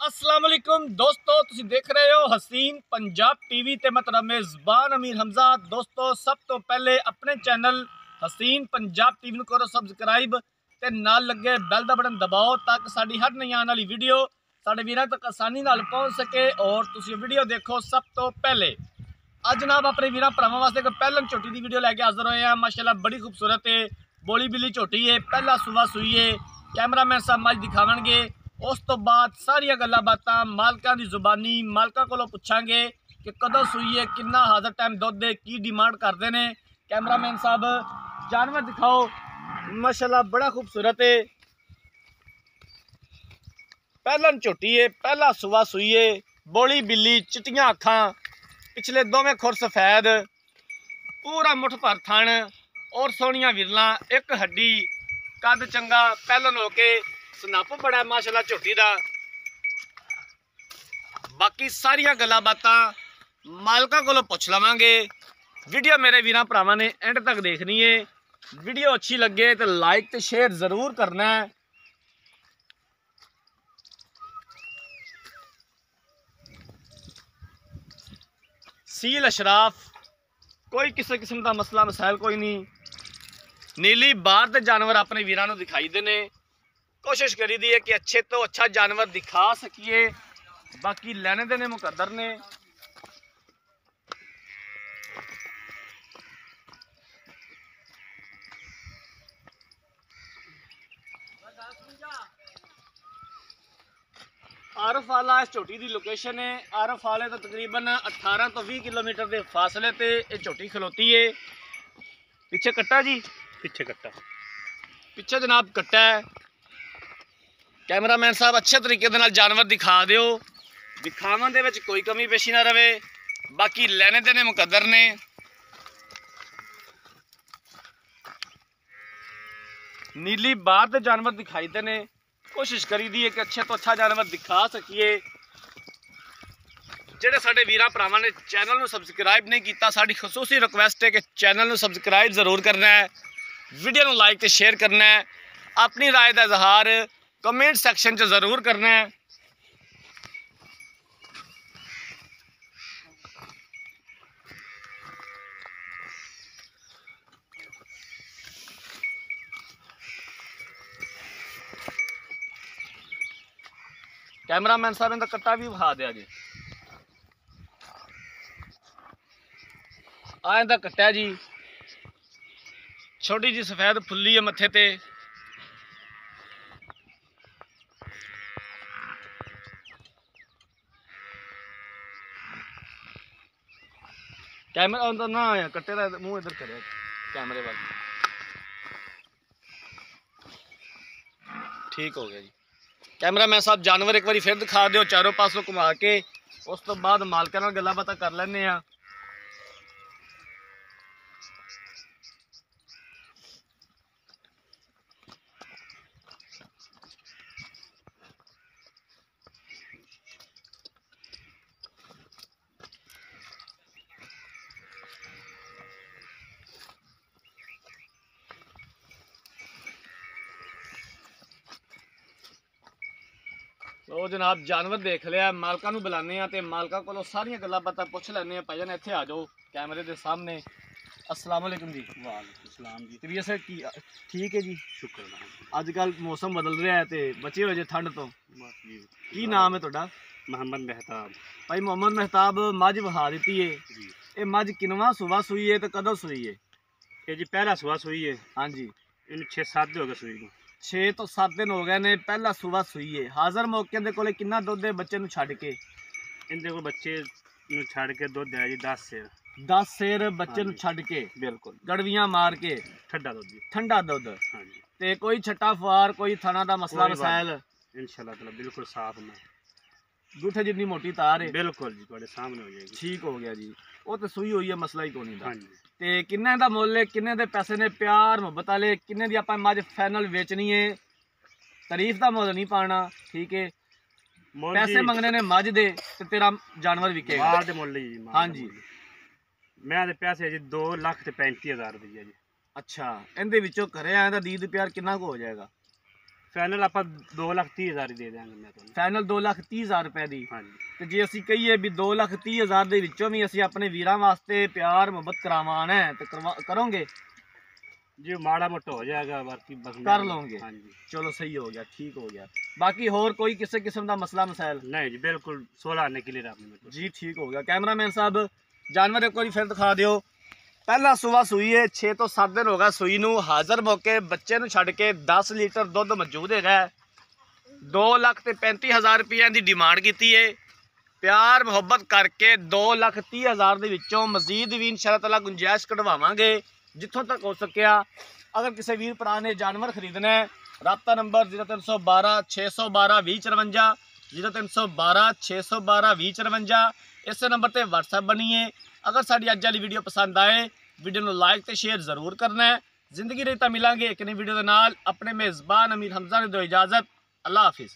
अस्सलाम वालेकुम दोस्तों, तुसी देख रहे हो हसीन पंजाब टीवी ते मैं मेज़बान अमीर हमजा। दोस्तों, सब तो पहले अपने चैनल हसीन पंजाब टीवी को करो सब्सक्राइब ते नाल लगे बैल दा बटन दबाओ ताकि साडी हर नई आने वाली वीडियो साडे वीरां तक आसानी नाल पहुंच सके और तुसी वीडियो देखो सब तो पहले। अज जनाब अपने वीरां भरावां वास्ते एक पहलन झोटी की वीडियो लैके हाजिर होए हैं। माशाल्लाह बड़ी खूबसूरत है, बोली बिल्ली झोटी है, पहला सुबह सुई है। कैमरामैन साहब मज दिखावणगे, उस तो बाद सारिया गल्लां बातां मालकां दी जुबानी मालकां कोलों पुछांगे कि कदों सुई है, कितना हाज़र टाइम दुध है, की डिमांड करते हैं। कैमरामैन साहब जानवर दिखाओ, माशाल्लाह बड़ा खूबसूरत है। पहलन झोटी है, पहला सुबह सुई है, बोली बिल्ली, चिट्टियां अखां, पिछले दोवें खुर सफेद, पूरा मुठ भर थण और सोहनियां विरलां, एक हड्डी, कद चंगा, पहलन होके सनप बड़ा माशाल्लाह झोटी दा। बाकी सारिया गल्लां बातां मालका कोलों पुछ लवांगे। वीडियो मेरे वीरां भरावां ने एंड तक देखनी है। वीडियो अच्छी लगे तो लाइक तो शेयर जरूर करना है। सील अशराफ, कोई किसी किस्म का मसला मसाइल कोई नहीं। नीली बार के जानवर अपने वीरां नूं दिखाई देने, कोशिश करी दी है कि अच्छे तो अच्छा जानवर दिखा सकिए। बाकी लेने देने मुकद्दर ने। आरफ आला इस झोटी की लोकेशन है। आरफ आले तो तकरीबन 18 तो 20 किलोमीटर के फासले ते ये झोटी खलोती है। पिछे कट्टा जी, पिछे कट्टा, पिछे जनाब कट्टा है। कैमरामैन साहब अच्छे तरीके दे नाल जानवर दिखा दिओ, दिखावन दे विच कोई कमी पेशी ना रवे। बाकी लेने देने मुकद्दर ने। नीली बार दे जानवर दिखाई देने, कोशिश करी दी है कि अच्छे तो अच्छा जानवर दिखा सकिए। जेडे साडे वीरां भरावां ने चैनल नूं सबसक्राइब नहीं किया, साडी खसूसी रिक्वेस्ट है कि चैनल नूं सबसक्राइब जरूर करना है, वीडियो नूं लाइक ते शेयर करना है, अपनी राय का इजहार कमेंट सैक्शन च जरूर करना है। कैमरामैन साहब इनका कट्टा भी विखा दिया जी। आ इनका कट्टा जी, छोटी जी सफेद फुल्ली है मत्थे ते। कैमरा ना कट्टे का मुंह इधर करे कैमरे वाल, ठीक हो गया जी। कैमरामैन साहब जानवर एक बार फिर दिखा दो चारों पासों घुमा के, उस तो बाद मालकां नाल गल्लां बातां कर लैने आ। तो जनाब जानवर देख लिया, मालका नूं बुलाने आ ते मालका कोलों सारियां गल्लां बातां पुछ लैने आ। भाईजान इत्थे आ जाओ कैमरे दे सामने। अस्सलाम वालेकुम जी। वालेकुम सलाम जी। तबीयत से की ठीक है जी? शुक्र अजकल मौसम बदल रहा है तो बचे हो जे ठंड तो। जी। की नाम है तुहाडा? मोहम्मद मेहताब भाई मोहम्मद मेहताब, मझ वहा दी है जी। ये मझ किनवा सुबह सुई है तो कदों सुई है? ये जी पहला सुबह सुई है। हाँ जी, इन 6-7 दिन हो गए सुई को। 6 तो 7 दिन हो गए ने, पहला सुबह सुई है। हाज़र मौके दे कोले कितना दुध है बच्चे नूं छड्ड के? इनके को बच्चे नूं छड़ के दुध है जी 10 सेर। 10 सेर बच्चे हाँ नूं छड्ड के, बिल्कुल गड़वियां मार के, ठंडा दुध जी। ठंडा दुध। हाँ जी, ते कोई छट्टा फुआर, कोई थाना दा मसला कोई मसाइल? इंशाल्लाह ताला बिल्कुल साफ में, गुठे जितनी मोटी तार है? बिल्कुल जी ਤੁਹਾਡੇ सामने हो जाएगी। ठीक हो गया जी। वो तो सुई हुई है, मसला ही कोई नहीं दा। हाँ जी, ते किन्ने दा मुੱਲ है, किन्ने दे पैसे ने? प्यार मुहब्बत वाले किन्ने दी आपां मझ फाइनल बेचनी है? तारीफ दा मुੱਲ नहीं पाना, ठीक है? पैसे मंगने ने मझ दे ते तेरा जानवर विकेगा। माल दे मुੱਲ जी। हाँ जी। मैं दे पैसे जी 2,35,000 रुपये जी। अच्छा, इनदे विचों घरे आए दा दीद प्यार कितना को हो जाएगा? ਫਾਈਨਲ ਆਪਾਂ 2,30,000 ਹੀ ਦੇ ਦਿਆਂਗੇ ਮੈਂ ਤੁਹਾਨੂੰ। ਫਾਈਨਲ 2,30,000 ਰੁਪਏ ਦੀ। ਹਾਂਜੀ ਤੇ ਜੇ ਅਸੀਂ ਕਹੀਏ ਵੀ 2,30,000 ਦੇ ਵਿੱਚੋਂ ਵੀ ਅਸੀਂ ਆਪਣੇ ਵੀਰਾਂ ਵਾਸਤੇ ਪਿਆਰ ਮੁਹੱਬਤ ਕਰਵਾਉਣਾ ਹੈ ਤੇ ਕਰੋਗੇ? ਜੇ ਮਾੜਾ ਮੋਟਾ ਹੋ ਜਾਏਗਾ ਬਾਕੀ ਬਸ ਕਰ ਲਓਗੇ। ਹਾਂਜੀ ਚਲੋ ਸਹੀ ਹੋ ਗਿਆ, ठीक हो गया। बाकी और कोई किसी किस्म का मसला मसाइल? नहीं जी बिल्कुल 16 आने के लिए आपने जी ठीक हो गया। कैमरामैन साहब जानवर एक बार फिर दिखा दियो। पहला सूआ सूई है, 6 ਤੋਂ 7 दिन हो गया सूई नूं। हाज़र मौके बच्चे नूं छड्ड के 10 लीटर दुध मौजूद है। 2,35,000 रुपये की डिमांड की है। प्यार मुहब्बत करके 2,30,000 ਦੇ ਵਿੱਚੋਂ मजीद भी इंशाअल्लाह ताला गुंजाइश कढवावांगे जिथों तक हो सकिया। अगर किसी वीर भरा ने जानवर खरीदना है, राब्ता नंबर 0312 612 2054 0312 612 2054 इस नंबर पर व्हाट्सएप बनीए। अगर साड़ी अज वाली वीडियो पसंद आए वीडियो को लाइक तो शेयर जरूर करना है। जिंदगी रहता मिलांगे एक नई वीडियो के नाल। अपने मेज़बान अमीर हमजा ने दो इजाज़त। अल्लाह हाफिज़।